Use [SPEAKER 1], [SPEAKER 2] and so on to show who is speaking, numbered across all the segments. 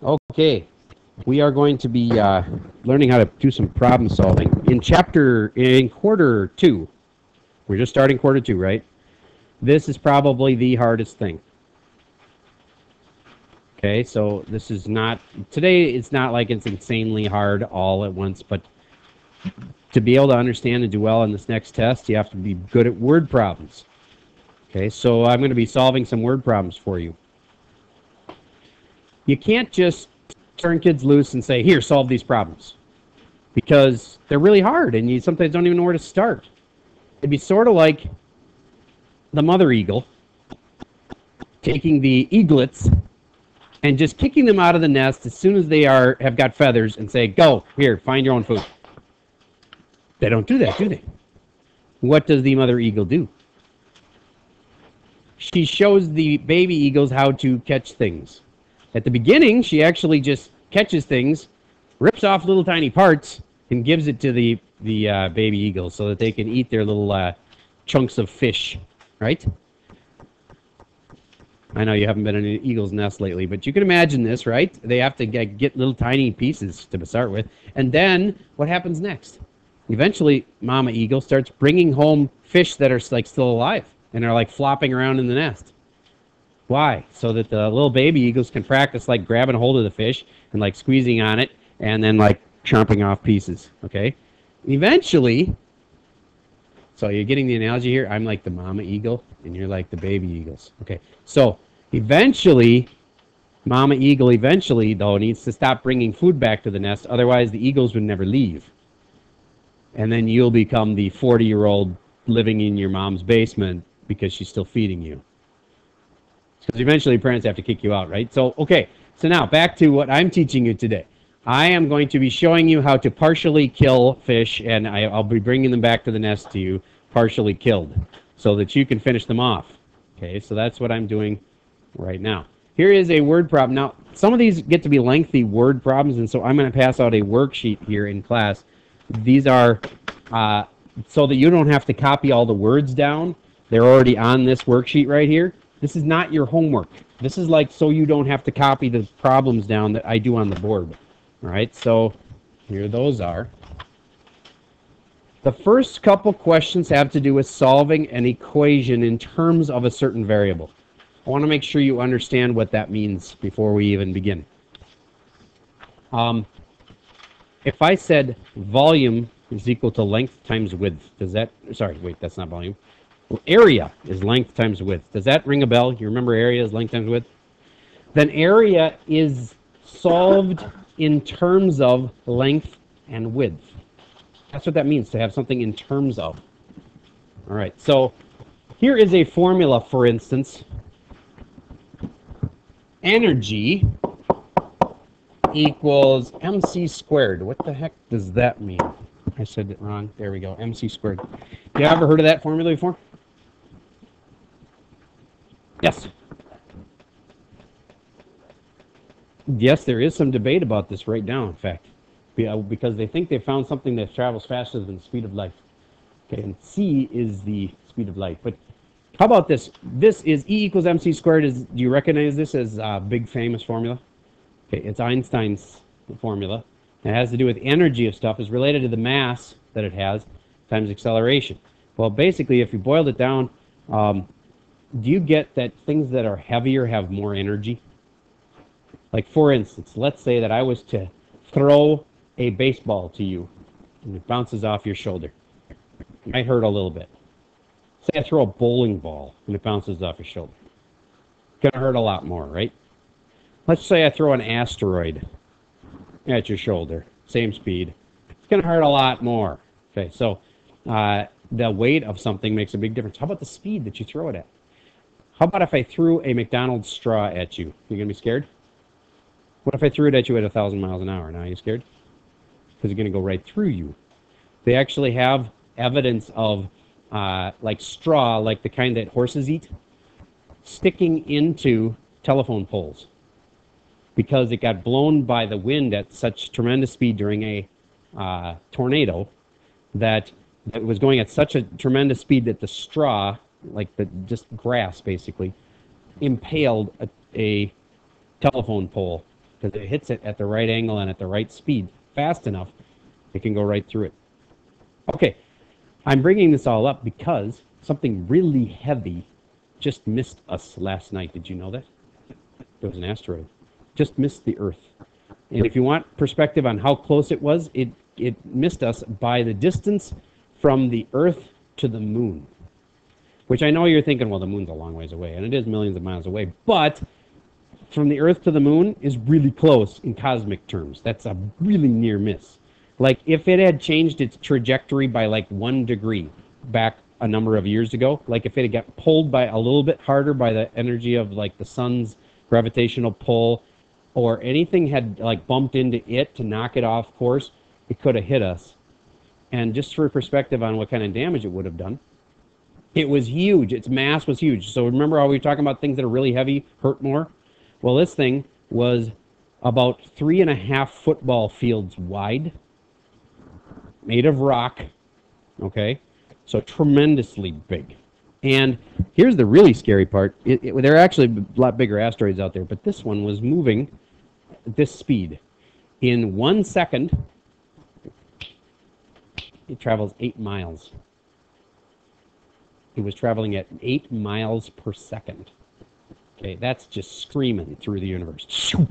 [SPEAKER 1] Okay, we are going to be learning how to do some problem solving in quarter two. We're just starting quarter two, right? This is probably the hardest thing. Okay, so this is not today. It's not like it's insanely hard all at once, but to be able to understand and do well on this next test, you have to be good at word problems. Okay, so I'm going to be solving some word problems for you. You can't just turn kids loose and say, here, solve these problems. Because they're really hard and you sometimes don't even know where to start. It'd be sort of like the mother eagle taking the eaglets and just kicking them out of the nest as soon as they have got feathers and say, go, here, find your own food. They don't do that, do they? What does the mother eagle do? She shows the baby eagles how to catch things. At the beginning, she actually just catches things, rips off little tiny parts, and gives it to the baby eagles so that they can eat their little chunks of fish, right? I know you haven't been in an eagle's nest lately, but you can imagine this, right? They have to get little tiny pieces to start with. And then what happens next? Eventually, Mama Eagle starts bringing home fish that are like still alive and are like flopping around in the nest. Why? So that the little baby eagles can practice like grabbing a hold of the fish and like squeezing on it and then like chomping off pieces, okay? Eventually, so you're getting the analogy here? I'm like the mama eagle and you're like the baby eagles. Okay, so eventually, Mama Eagle though needs to stop bringing food back to the nest, otherwise the eagles would never leave. And then you'll become the 40-year-old living in your mom's basement because she's still feeding you. Because eventually parents have to kick you out, right? So, okay, so now back to what I'm teaching you today. I am going to be showing you how to partially kill fish, and I'll be bringing them back to the nest to you, partially killed, so that you can finish them off. Okay, so that's what I'm doing right now. Here is a word problem. Now, some of these get to be lengthy word problems, and so I'm going to pass out a worksheet here in class. These are so that you don't have to copy all the words down. They're already on this worksheet right here. This is not your homework. This is like so you don't have to copy the problems down that I do on the board. All right, so here those are. The first couple questions have to do with solving an equation in terms of a certain variable. I want to make sure you understand what that means before we even begin. If I said volume is equal to length times width, does that, sorry, wait, that's not volume. Well, area is length times width. Does that ring a bell? You remember area is length times width? Then area is solved in terms of length and width. That's what that means, to have something in terms of. All right, so here is a formula, for instance. Energy equals mc squared. What the heck does that mean? I said it wrong. There we go, mc squared. You ever heard of that formula before? Yes. Yes, there is some debate about this right now, in fact, because they think they found something that travels faster than the speed of light. Okay, and c is the speed of light. But how about this? This is E equals mc squared. Do you recognize this as a big famous formula? Okay, it's Einstein's formula. It has to do with energy of stuff. It's related to the mass that it has times acceleration. Well, basically, if you boiled it down, do you get that things that are heavier have more energy? Like, for instance, let's say that I was to throw a baseball to you, and it bounces off your shoulder. It might hurt a little bit. Say I throw a bowling ball, and it bounces off your shoulder. It's going to hurt a lot more, right? Let's say I throw an asteroid at your shoulder, same speed. It's going to hurt a lot more. Okay, so the weight of something makes a big difference. How about the speed that you throw it at? How about if I threw a McDonald's straw at you? You going to be scared? What if I threw it at you at 1,000 miles an hour? Now, are you scared? Because it's going to go right through you. They actually have evidence of like straw, like the kind that horses eat, sticking into telephone poles because it got blown by the wind at such tremendous speed during a tornado that it was going at such a tremendous speed that the straw, like the just grass basically, impaled a telephone pole because if it hits it at the right angle and at the right speed, fast enough, it can go right through it. Okay, I'm bringing this all up because something really heavy just missed us last night. Did you know that? There was an asteroid. Just missed the Earth. And if you want perspective on how close it was, it missed us by the distance from the Earth to the Moon. Which I know you're thinking, well, the Moon's a long ways away, and it is millions of miles away. But from the Earth to the Moon is really close in cosmic terms. That's a really near miss. Like, if it had changed its trajectory by like 1 degree back a number of years ago, like if it had got pulled by a little bit harder by the energy of like the sun's gravitational pull, or anything had like bumped into it to knock it off course, it could have hit us. And just for perspective on what kind of damage it would have done, it was huge. Its mass was huge. So remember how we were talking about things that are really heavy hurt more? Well, this thing was about 3.5 football fields wide, made of rock, okay? So tremendously big. And here's the really scary part. There are actually a lot bigger asteroids out there, but this one was moving at this speed. In 1 second, it travels 8 miles. It was traveling at 8 miles per second. Okay, that's just screaming through the universe. I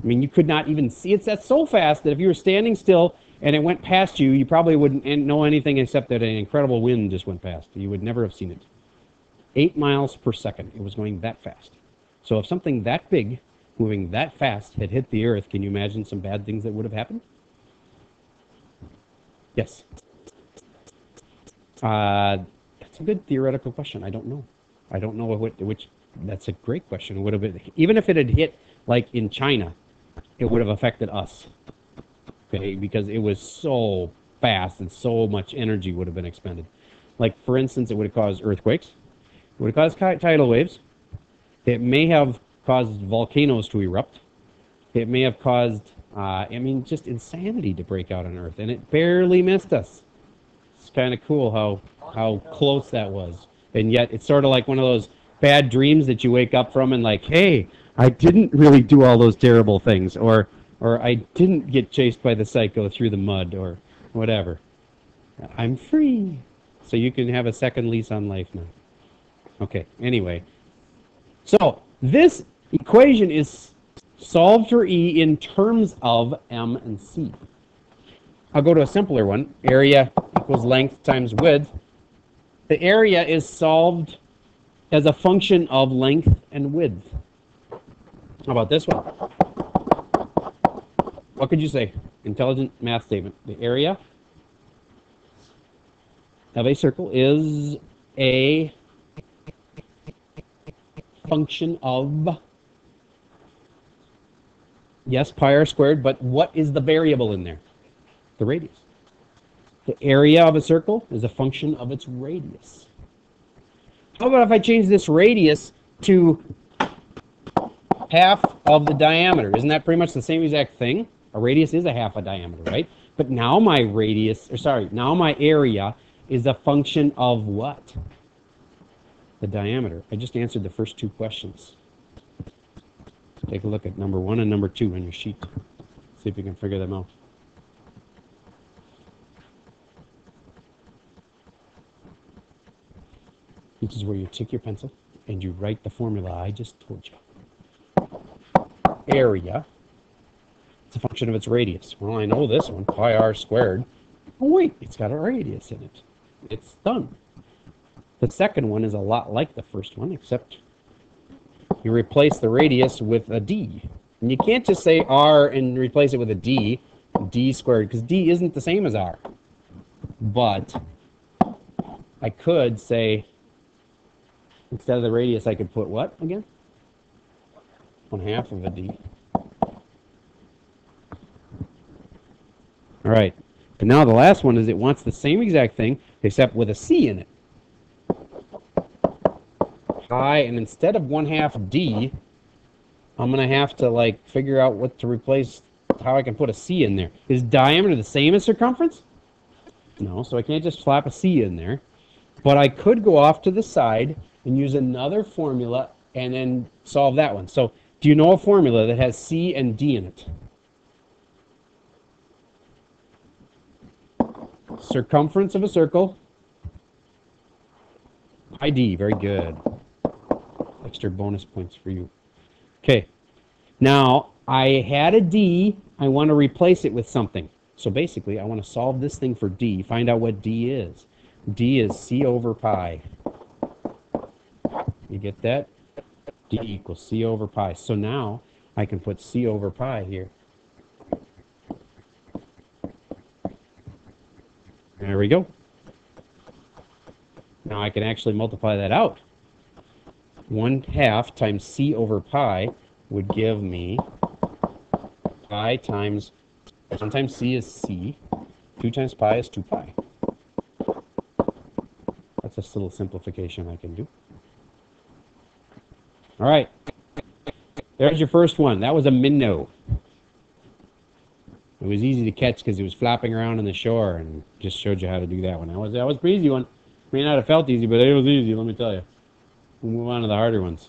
[SPEAKER 1] mean, you could not even see it. That's so fast that if you were standing still and it went past you, you probably wouldn't know anything except that an incredible wind just went past. You would never have seen it. 8 miles per second. It was going that fast. So if something that big, moving that fast, had hit the Earth, can you imagine some bad things that would have happened? Yes. That's a good theoretical question. I don't know. I don't know which. That's a great question. It would have been, even if it had hit like in China, it would have affected us. Okay, because it was so fast and so much energy would have been expended. Like, for instance, it would have caused earthquakes. It would have caused tidal waves. It may have caused volcanoes to erupt. It may have caused, just insanity to break out on Earth. And it barely missed us. It's kind of cool how close that was. And yet it's sort of like one of those bad dreams that you wake up from and like, hey, I didn't really do all those terrible things. Or I didn't get chased by the psycho through the mud or whatever. I'm free. So you can have a second lease on life now. Okay, anyway. So this equation is solved for E in terms of M and C. I'll go to a simpler one. Area equals length times width. The area is solved as a function of length and width. How about this one? What could you say? Intelligent math statement. The area of a circle is a function of, yes, pi r squared, but what is the variable in there? The radius. The area of a circle is a function of its radius. How about if I change this radius to half of the diameter? Isn't that pretty much the same exact thing? A radius is a half a diameter, right? But now my now my area is a function of what? The diameter. I just answered the first two questions. Take a look at number 1 and number 2 on your sheet. See if you can figure them out. This is where you take your pencil and you write the formula I just told you. Area. It's a function of its radius. Well, I know this one, pi r squared. Oh wait, it's got a radius in it. It's done. The second one is a lot like the first one, except you replace the radius with a d. And you can't just say r and replace it with a d squared, because d isn't the same as r. But I could say, instead of the radius, I could put what again? 1/2 of a d. All right. But now the last one is it wants the same exact thing, except with a c in it. Pi, and instead of 1/2 d, I'm going to have to like figure out what to replace, how I can put a c in there. Is diameter the same as circumference? No, so I can't just slap a c in there. But I could go off to the side and use another formula and then solve that one. So Do you know a formula that has C and D in it? Circumference of a circle. Pi d. Very good. Extra bonus points for you. Okay. Now, I had a d. I want to replace it with something. So basically, I want to solve this thing for d. Find out what d is. D is C over pi. You get that? D equals C over pi. So now I can put C over pi here. There we go. Now I can actually multiply that out. 1/2 times C over pi would give me pi times 1 times C is C. 2 times pi is 2 pi. That's a little simplification I can do. All right. There's your first one. That was a minnow. It was easy to catch because it was flopping around on the shore, and just showed you how to do that one. That was a pretty easy one. May not have felt easy, but it was easy, let me tell you. We'll move on to the harder ones.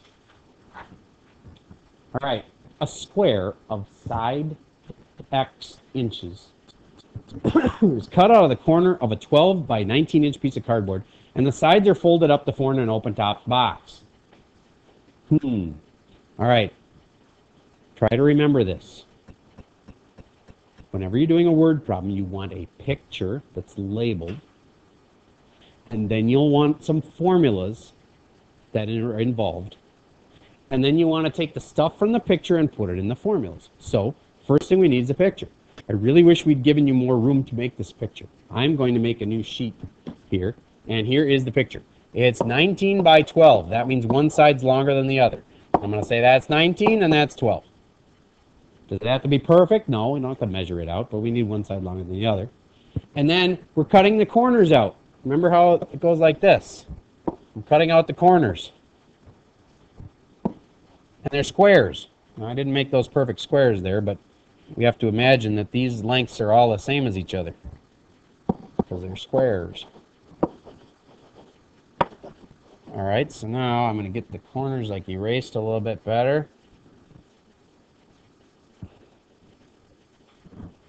[SPEAKER 1] All right. A square of side x inches is cut out of the corner of a 12 by 19-inch piece of cardboard, and the sides are folded up to form an open-top box. All right. Try to remember this. Whenever you're doing a word problem, you want a picture that's labeled, and then you'll want some formulas that are involved, and then you want to take the stuff from the picture and put it in the formulas. So, first thing we need is a picture. I really wish we'd given you more room to make this picture. I'm going to make a new sheet here, and here is the picture. It's 19 by 12. That means one side's longer than the other. I'm going to say that's 19 and that's 12. Does it have to be perfect? No, we don't have to measure it out, but we need one side longer than the other. And then we're cutting the corners out. Remember how it goes like this? I'm cutting out the corners. And they're squares. Now, I didn't make those perfect squares there, but we have to imagine that these lengths are all the same as each other because they're squares. All right, so now I'm going to get the corners like erased a little bit better.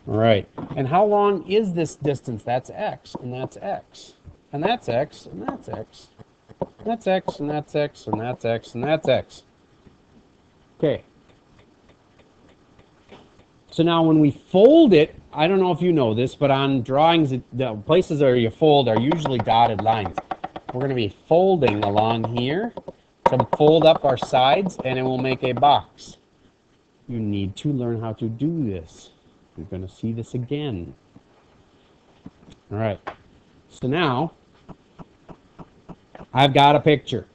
[SPEAKER 1] All right, and how long is this distance? That's x, and that's x, and that's x, and that's x, and that's x, and that's x, and that's x, and that's x. Okay. So now when we fold it, I don't know if you know this, but on drawings, the places where you fold are usually dotted lines. We're going to be folding along here to fold up our sides, and it will make a box. You need to learn how to do this. You're going to see this again. All right. So now, I've got a picture.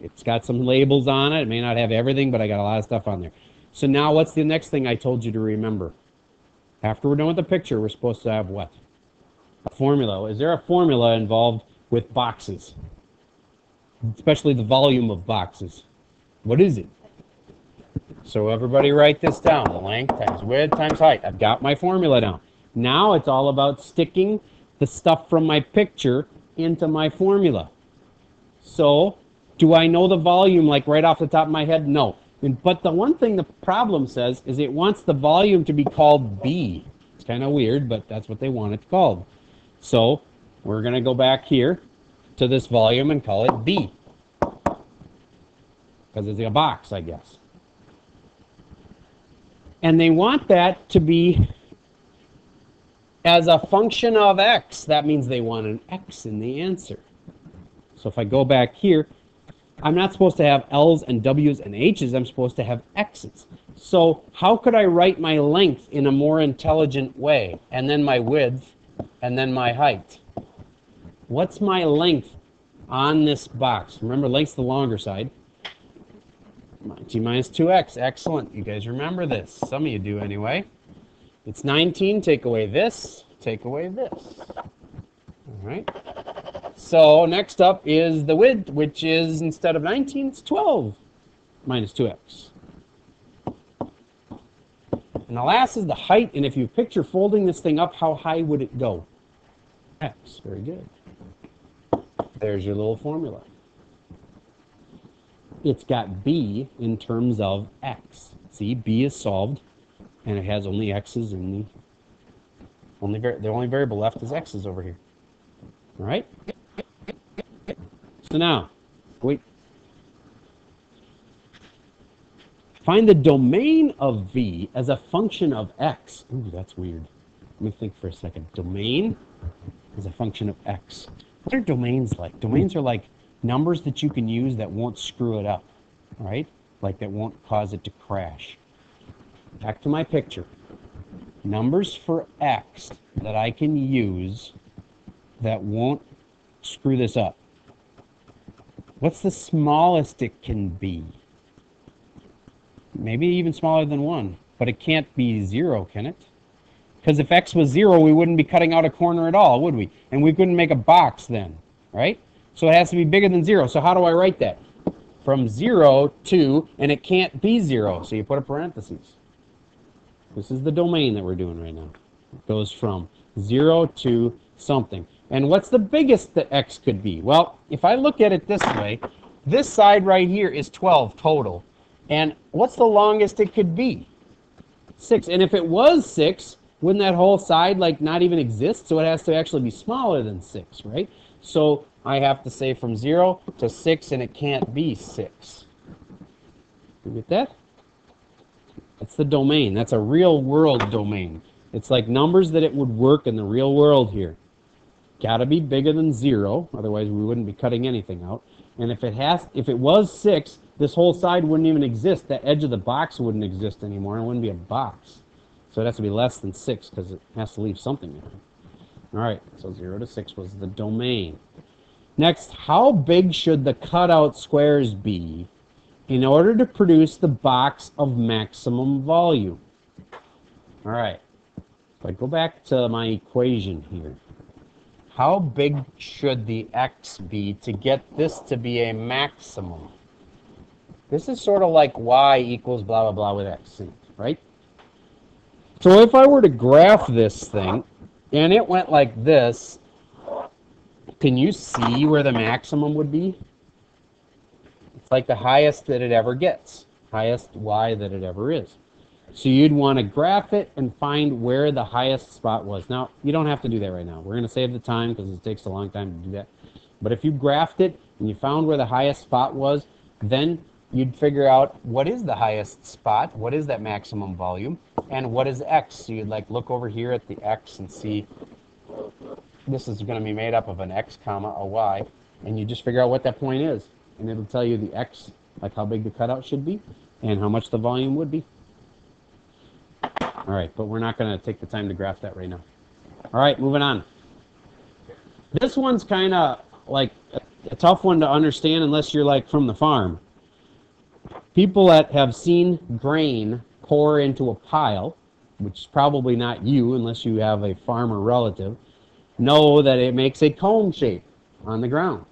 [SPEAKER 1] It's got some labels on it. It may not have everything, but I got a lot of stuff on there. So now what's the next thing I told you to remember? After we're done with the picture, we're supposed to have what? A formula. Is there a formula involved with boxes? Especially the volume of boxes. What is it? So everybody write this down. Length times width times height. I've got my formula down. Now it's all about sticking the stuff from my picture into my formula. So, do I know the volume like right off the top of my head? No. But the one thing the problem says is it wants the volume to be called B. It's kind of weird, but that's what they want it called. So, we're going to go back here to this volume and call it B. Because it's a box, I guess. And they want that to be as a function of x. That means they want an x in the answer. So if I go back here, I'm not supposed to have L's and W's and H's. I'm supposed to have X's. So how could I write my length in a more intelligent way? And then my width, and then my height. What's my length on this box? Remember, length's the longer side. T minus 2x. Excellent. You guys remember this. Some of you do anyway. It's 19. Take away this. Take away this. All right. So next up is the width, which is, instead of 19, it's 12 minus 2x. And the last is the height. And if you picture folding this thing up, how high would it go? X. Very good. There's your little formula. it's got b in terms of x. See, b is solved, and it has only x's in the only variable left is x's over here. All right? So now, wait. Find the domain of v as a function of x. Ooh, that's weird. Let me think for a second. Domain is a function of x. What are domains like? Domains are like numbers that you can use that won't screw it up, right? Like that won't cause it to crash. Back to my picture. Numbers for x that I can use that won't screw this up. What's the smallest it can be? Maybe even smaller than 1, but it can't be 0, can it? Because if x was 0, we wouldn't be cutting out a corner at all, would we? And we couldn't make a box then, right? So it has to be bigger than 0. So how do I write that? From 0 to, and it can't be 0, so you put a parentheses. This is the domain that we're doing right now. It goes from 0 to something. And what's the biggest that x could be? Well, if I look at it this way, this side right here is 12 total. And what's the longest it could be? 6. And if it was 6, wouldn't that whole side like not even exist? So it has to actually be smaller than 6, right? So I have to say from 0 to 6, and it can't be 6. You get that? That's the domain. That's a real world domain. It's like numbers that it would work in the real world here. Got to be bigger than 0, otherwise we wouldn't be cutting anything out. And if it was 6, this whole side wouldn't even exist. That edge of the box wouldn't exist anymore. It wouldn't be a box. So it has to be less than 6 because it has to leave something in it. All right, so 0 to 6 was the domain. Next, how big should the cutout squares be in order to produce the box of maximum volume? All right, if I go back to my equation here, how big should the x be to get this to be a maximum? This is sort of like y equals blah, blah, blah with x, right? So if I were to graph this thing, and it went like this, can you see where the maximum would be? It's like the highest that it ever gets, highest y that it ever is. So you'd want to graph it and find where the highest spot was. Now, you don't have to do that right now. We're going to save the time because it takes a long time to do that. But if you graphed it and you found where the highest spot was, then you'd figure out what is the highest spot, what is that maximum volume, and what is x. So you'd like look over here at the x and see this is going to be made up of an x comma a y, and you just figure out what that point is. And it'll tell you the x, like how big the cutout should be, and how much the volume would be. All right, but we're not going to take the time to graph that right now. All right, moving on. This one's kind of like a tough one to understand unless you're like from the farm. People that have seen grain pour into a pile, which is probably not you unless you have a farmer relative, know that it makes a cone shape on the ground.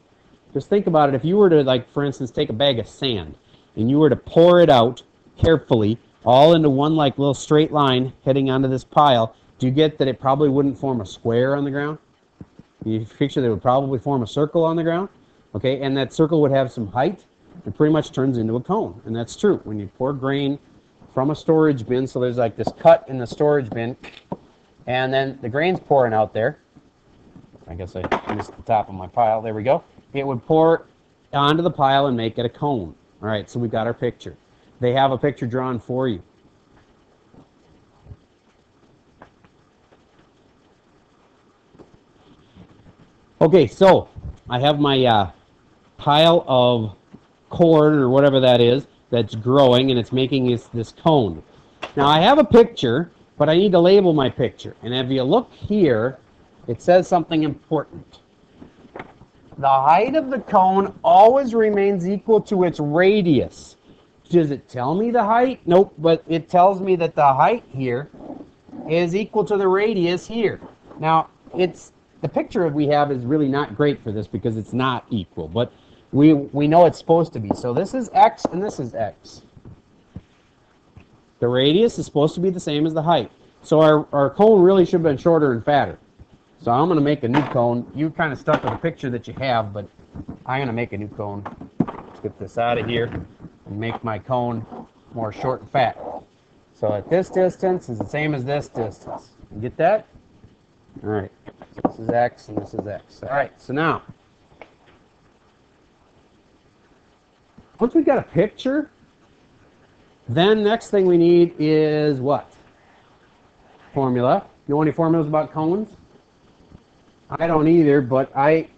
[SPEAKER 1] Just think about it. If you were to, like, for instance, take a bag of sand and you were to pour it out carefully all into one like little straight line heading onto this pile, do you get that it probably wouldn't form a square on the ground? You picture that it would probably form a circle on the ground, okay, and that circle would have some height. It pretty much turns into a cone, and that's true. When you pour grain from a storage bin, so there's like this cut in the storage bin, and then the grain's pouring out there. I guess I missed the top of my pile. There we go. It would pour onto the pile and make it a cone. All right, so we got our picture. They have a picture drawn for you. Okay, so I have my pile of corn or whatever that is that's growing, and it's making this cone. Now I have a picture, but I need to label my picture. And if you look here, it says something important. The height of the cone always remains equal to its radius. Does it tell me the height? Nope, but it tells me that the height here is equal to the radius here. Now, the picture we have is really not great for this because it's not equal, but we know it's supposed to be. So this is x and this is x. The radius is supposed to be the same as the height. So our cone really should have been shorter and fatter. So I'm going to make a new cone. You kind of stuck with the picture that you have, but I'm going to make a new cone. get this out of here and make my cone more short and fat. So at this distance is the same as this distance. You get that? All right. So this is X and this is X. All right. So now, once we've got a picture, then next thing we need is what? Formula. You know any formulas about cones? I don't either, but I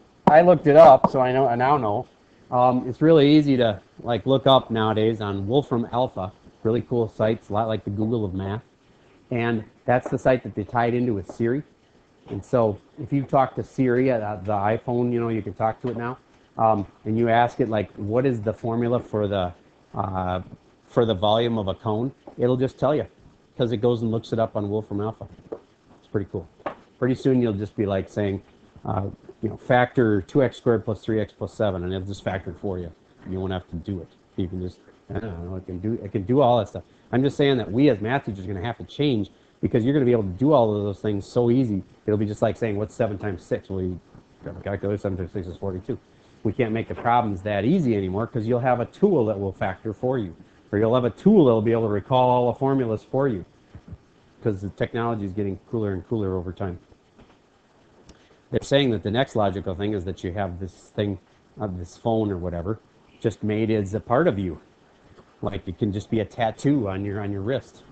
[SPEAKER 1] looked it up, so I now know. It's really easy to like look up nowadays on Wolfram Alpha. Really cool sites, a lot like the Google of math. And that's the site that they tied into with Siri. And so if you talk to Siri, the iPhone, you know, you can talk to it now. And you ask it like, what is the formula for the volume of a cone? It'll just tell you because it goes and looks it up on Wolfram Alpha. It's pretty cool. Pretty soon you'll just be like saying, you know, factor 2x squared plus 3x plus 7, and it'll just factor it for you. You won't have to do it. You can just, I don't know, it can do all that stuff. I'm just saying that we as math teachers are going to have to change because you're going to be able to do all of those things so easy. It'll be just like saying, what's 7 times 6? Well, you grab a calculator, 7 times 6 is 42. We can't make the problems that easy anymore because you'll have a tool that will factor for you. Or you'll have a tool that will be able to recall all the formulas for you because the technology is getting cooler and cooler over time. They're saying that the next logical thing is that you have this thing, this phone or whatever, just made as a part of you. Like it can just be a tattoo on your wrist,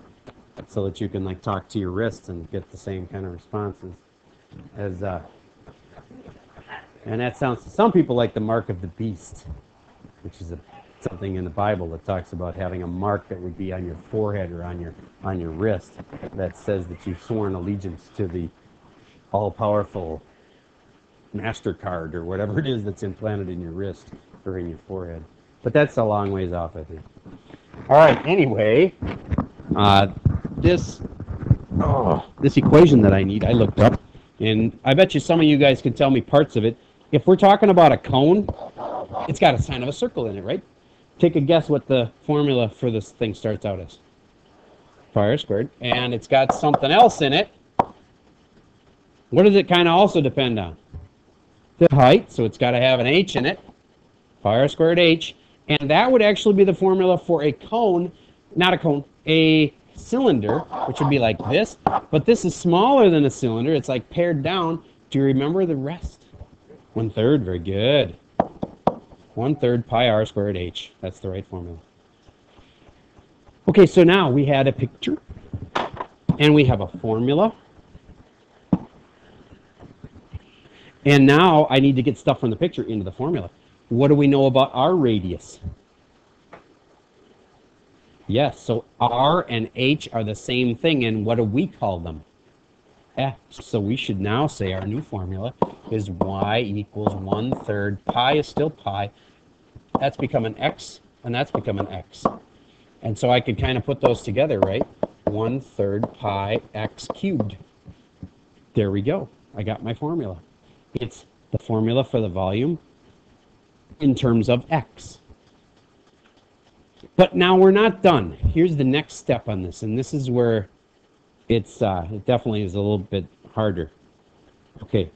[SPEAKER 1] so that you can like talk to your wrist and get the same kind of responses as. And that sounds to some people like the mark of the beast, which is something in the Bible that talks about having a mark that would be on your forehead or on your wrist that says that you've sworn allegiance to the all-powerful MasterCard or whatever it is that's implanted in your wrist or in your forehead. But that's a long ways off, I think. All right, anyway, this equation that I need, I looked up, and I bet you some of you guys can tell me parts of it. If we're talking about a cone, it's got a sign of a circle in it, right? Take a guess what the formula for this thing starts out as. Pi r squared. And it's got something else in it. What does it kind of also depend on? The height, so it's got to have an h in it. Pi r squared h. And that would actually be the formula for a cone, not a cone, a cylinder, which would be like this. But this is smaller than a cylinder. It's like pared down. Do you remember the rest? 1/3, very good. 1/3 pi r squared h. That's the right formula. Okay, so now we had a picture, and we have a formula. And now I need to get stuff from the picture into the formula. What do we know about r radius? Yes, so r and h are the same thing, and what do we call them? F. So we should now say our new formula is y equals 1/3. Pi is still pi. That's become an x, and that's become an x. And so I could kind of put those together, right? 1/3 pi x cubed. There we go. I got my formula. It's the formula for the volume in terms of x. But now we're not done. Here's the next step on this, and this is where it definitely is a little bit harder. Okay.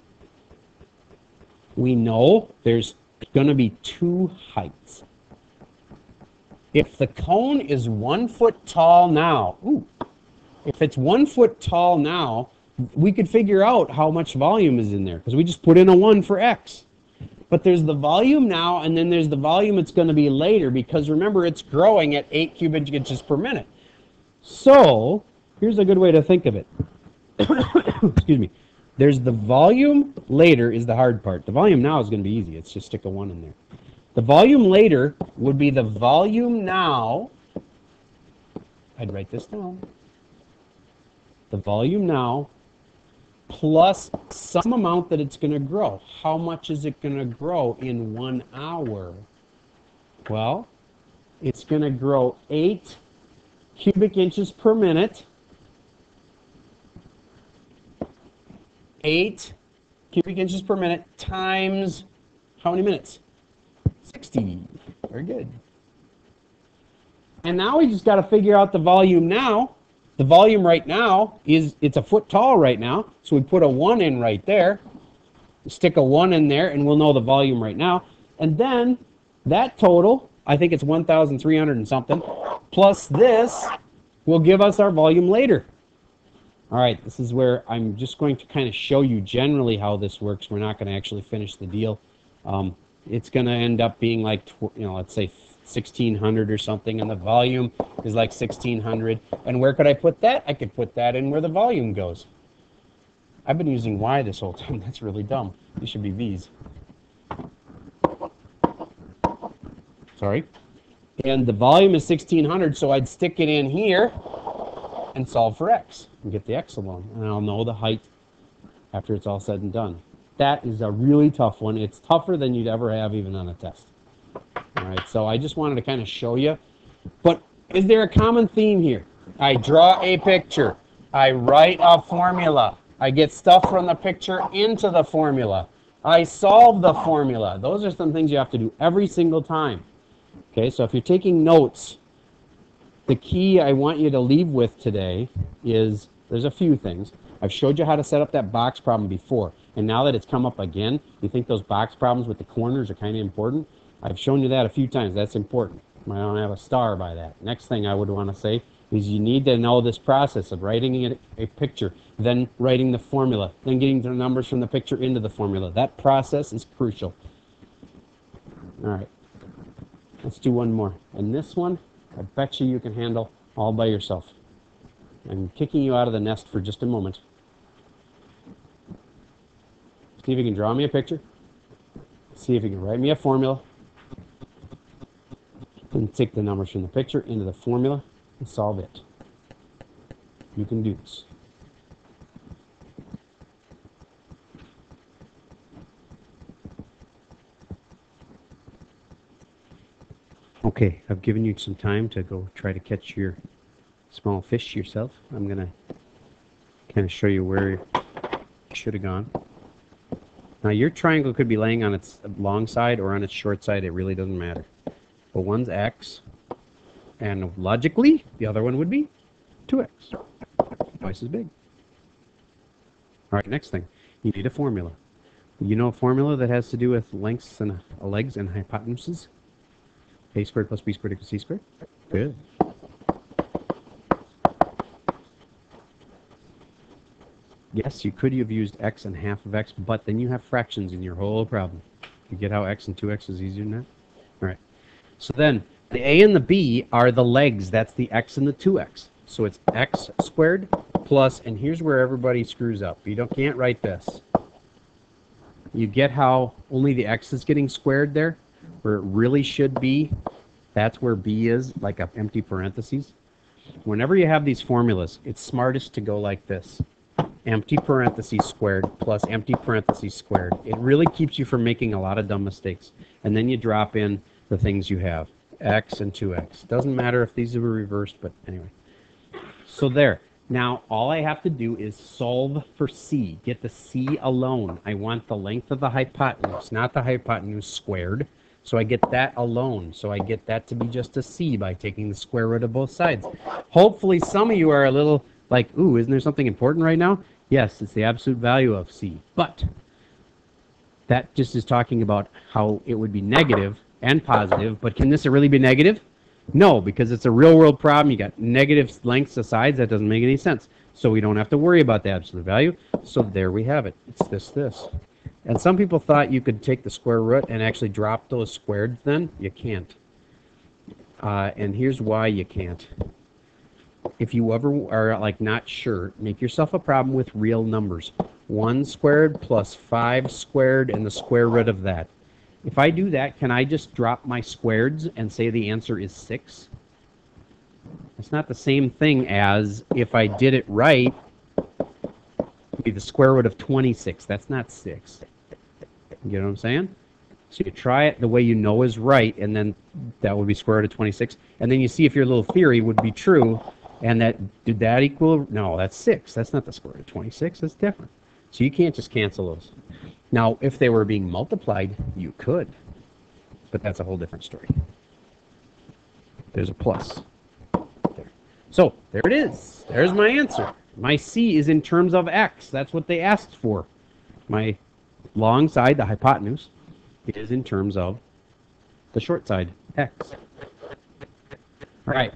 [SPEAKER 1] We know there's going to be two heights. If the cone is 1 foot tall now, if it's 1 foot tall now, we could figure out how much volume is in there because we just put in a 1 for x. But there's the volume now, and then there's the volume it's going to be later because remember it's growing at 8 cubic inches per minute. So here's a good way to think of it. Excuse me. There's the volume later is the hard part. The volume now is going to be easy. It's just stick a 1 in there. The volume later would be the volume now. I'd write this down. The volume now plus some amount that it's going to grow. How much is it going to grow in 1 hour? Well, it's going to grow 8 cubic inches per minute. 8 cubic inches per minute times how many minutes? 60. Very good. And now we just got to figure out the volume now. The volume right now is, it's a foot tall right now, so we put a 1 in right there. Stick a 1 in there, and we'll know the volume right now. And then That total, I think it's 1,300 and something, plus this will give us our volume later. All right, this is where I'm just going to kind of show you generally how this works. We're not going to actually finish the deal. It's going to end up being like, let's say 1,600 or something, and the volume is like 1,600. And where could I put that? I could put that in where the volume goes. I've been using Y this whole time. That's really dumb. These should be V's. Sorry. And the volume is 1,600, so I'd stick it in here and solve for X and get the X alone. And I'll know the height after it's all said and done. That is a really tough one. It's tougher than you'd ever have even on a test. All right, so I just wanted to kind of show you. But is there a common theme here? I draw a picture. I write a formula. I get stuff from the picture into the formula. I solve the formula. Those are some things you have to do every single time. Okay, so if you're taking notes, the key I want you to leave with today is, there's a few things. I've showed you how to set up that box problem before, and now that it's come up again, you think those box problems with the corners are kind of important? I've shown you that a few times. That's important. I don't have a star by that. Next thing I would want to say is you need to know this process of writing a picture, then writing the formula, then getting the numbers from the picture into the formula. That process is crucial. All right, let's do one more. And this one, I bet you can handle all by yourself. I'm kicking you out of the nest for just a moment. See if you can draw me a picture. See if you can write me a formula. And take the numbers from the picture into the formula and solve it. You can do this. Okay, I've given you some time to go try to catch your small fish yourself. I'm going to kind of show you where you should have gone. Now your triangle could be laying on its long side or on its short side. It really doesn't matter. But one's X, and logically, the other one would be 2X, twice as big. All right, next thing, you need a formula. You know a formula that has to do with lengths and legs and hypotenuses? A squared plus B squared equals C squared? Good. Yes, you could have used X and half of X, but then you have fractions in your whole problem. You get how X and 2X is easier than that? All right. So then, the A and the B are the legs. That's the X and the 2X. So it's X squared plus, and here's where everybody screws up. You can't write this. You get how only the X is getting squared there? Where it really should be, that's where B is, like an empty parentheses. Whenever you have these formulas, it's smartest to go like this. Empty parentheses squared plus empty parentheses squared. It really keeps you from making a lot of dumb mistakes. And then you drop in the things you have, X and 2X. Doesn't matter if these were reversed, but anyway. So there. Now, all I have to do is solve for C. Get the C alone. I want the length of the hypotenuse, not the hypotenuse squared. So I get that alone. So I get that to be just a C by taking the square root of both sides. Hopefully some of you are a little like, ooh, isn't there something important right now? Yes, it's the absolute value of C. But that just is talking about how it would be negative and positive. But can this really be negative? No, because it's a real-world problem. You got negative lengths of sides. That doesn't make any sense. So we don't have to worry about the absolute value. So there we have it. It's this. And some people thought you could take the square root and actually drop those squared then. You can't. And here's why you can't. If you ever are like not sure, make yourself a problem with real numbers. 1 squared plus 5 squared and the square root of that. If I do that, can I just drop my squareds and say the answer is 6? It's not the same thing as if I did it right, it'd be the square root of 26. That's not 6. You know what I'm saying? So you try it the way you know is right, and then that would be square root of 26. And then you see if your little theory would be true, and that, did that equal? No, that's 6. That's not the square root of 26. That's different. So you can't just cancel those. Now, if they were being multiplied, you could. But that's a whole different story. There's a plus there. So, there it is. There's my answer. My C is in terms of X. That's what they asked for. My long side, the hypotenuse, is in terms of the short side, x. All right,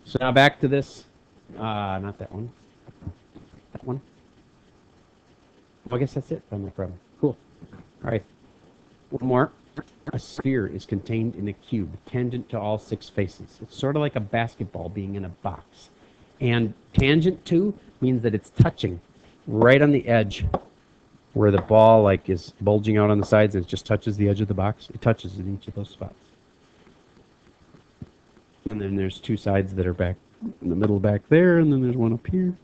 [SPEAKER 1] so now back to this, not that one, that one. Well, I guess that's it, my problem. Cool. All right, one more. A sphere is contained in a cube, tangent to all 6 faces. It's sort of like a basketball being in a box. And tangent to means that it's touching right on the edge where the ball like is bulging out on the sides and it just touches the edge of the box. It touches in each of those spots. And then there's 2 sides that are back in the middle back there, and then there's one up here.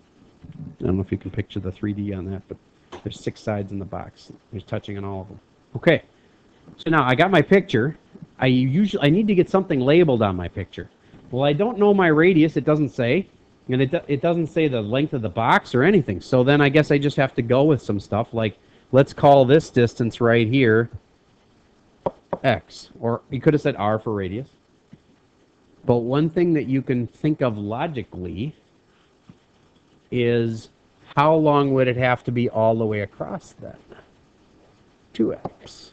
[SPEAKER 1] I don't know if you can picture the 3D on that, but there's 6 sides in the box. There's touching on all of them. Okay. So now I got my picture. I need to get something labeled on my picture. Well, I don't know my radius. It doesn't say. And it doesn't say the length of the box or anything. So then I guess I just have to go with some stuff like, let's call this distance right here x. Or you could have said r for radius. But one thing that you can think of logically is how long would it have to be all the way across then? 2x.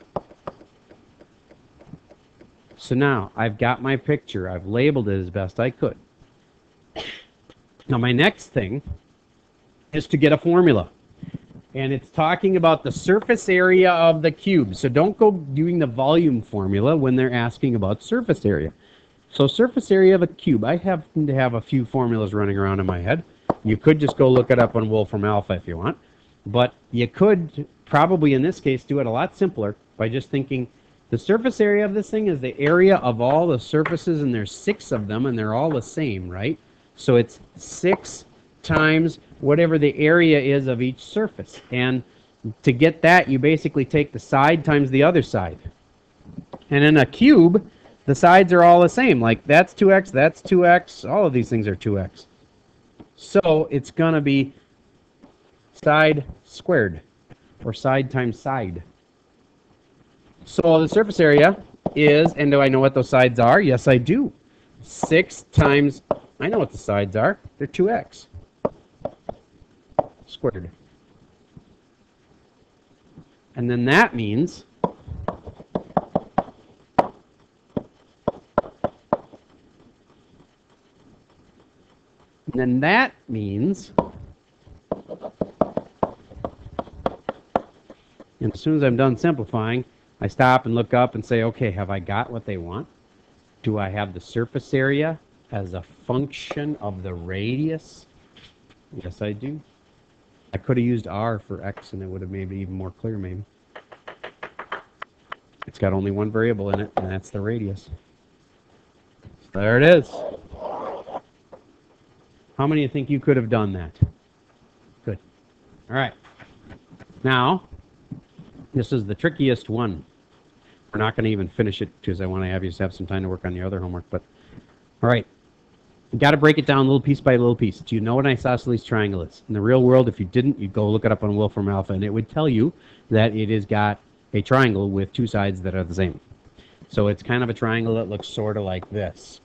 [SPEAKER 1] So now I've got my picture. I've labeled it as best I could. Now my next thing is to get a formula. And it's talking about the surface area of the cube. So don't go doing the volume formula when they're asking about surface area. So surface area of a cube. I happen to have a few formulas running around in my head. You could just go look it up on Wolfram Alpha if you want. But you could probably in this case do it a lot simpler by just thinking the surface area of this thing is the area of all the surfaces, and there's 6 of them, and they're all the same, right? So it's 6 times whatever the area is of each surface. And to get that, you basically take the side times the other side. And in a cube, the sides are all the same. Like that's 2x, that's 2x, all of these things are 2x. So it's going to be side squared, or side times side. So the surface area is, and do I know what those sides are? Yes, I do. 6 times, I know what the sides are. They're 2x squared. And then that means and as soon as I'm done simplifying, I stop and look up and say, okay, have I got what they want? Do I have the surface area as a function of the radius? Yes, I do. I could have used r for x, and it would have made it even more clear, maybe. It's got only one variable in it, and that's the radius. So there it is. How many of you think you could have done that? Good. All right. Now, this is the trickiest one. We're not going to even finish it because I want to have you have some time to work on your other homework. But all right, you got to break it down little piece by little piece. Do you know what an isosceles triangle is? In the real world, if you didn't, you'd go look it up on Wolfram Alpha, and it would tell you that it has got a triangle with 2 sides that are the same. So it's kind of a triangle that looks sort of like this,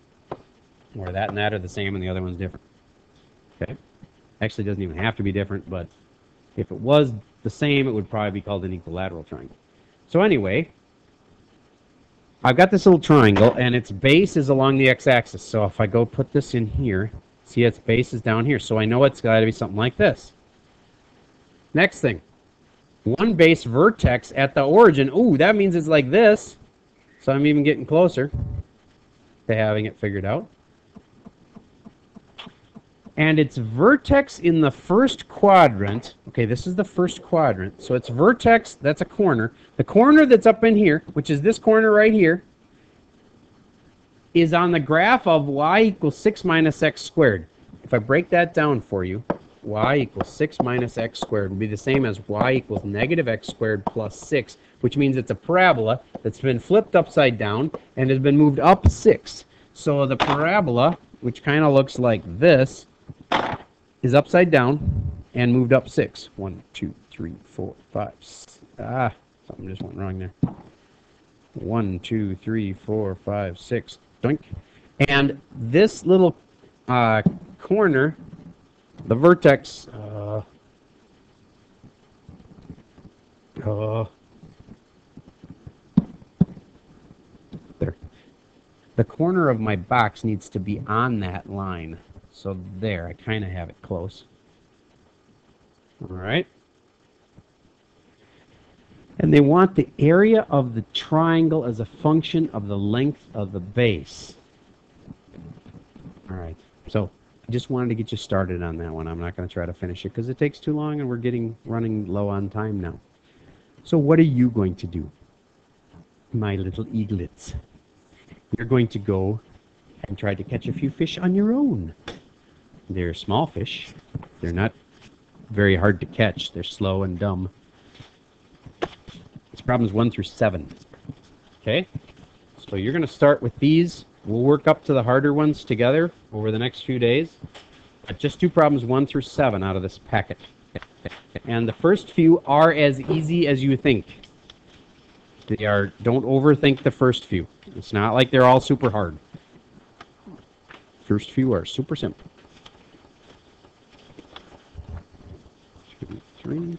[SPEAKER 1] where that and that are the same, and the other one's different. Okay, actually, it doesn't even have to be different, but if it was the same, it would probably be called an equilateral triangle. So anyway, I've got this little triangle, and its base is along the x-axis. So if I go put this in here, see its base is down here. So I know it's got to be something like this. Next thing, one base vertex at the origin. Ooh, that means it's like this. So I'm even getting closer to having it figured out. And its vertex in the first quadrant, okay, this is the first quadrant, so its vertex, that's a corner. The corner that's up in here, which is this corner right here, is on the graph of y equals 6 minus x squared. If I break that down for you, y equals 6 minus x squared would be the same as y equals negative x squared plus 6, which means it's a parabola that's been flipped upside down and has been moved up 6. So the parabola, which kind of looks like this, is upside down and moved up 6. 1, 2, 3, 4, 5. Something just went wrong there. 1, 2, 3, 4, 5, 6. Doink. And this little corner, the vertex. There. The corner of my box needs to be on that line. So there, I kind of have it close. All right. And they want the area of the triangle as a function of the length of the base. All right. So I just wanted to get you started on that one. I'm not going to try to finish it because it takes too long and we're running low on time now. So what are you going to do, my little eaglets? You're going to go and try to catch a few fish on your own. They're small fish. They're not very hard to catch. They're slow and dumb. It's problems 1 through 7. Okay? So you're going to start with these. We'll work up to the harder ones together over the next few days. But just do problems 1 through 7 out of this packet. And the first few are as easy as you think. They are. Don't overthink the first few. It's not like they're all super hard. First few are super simple. 2, 3,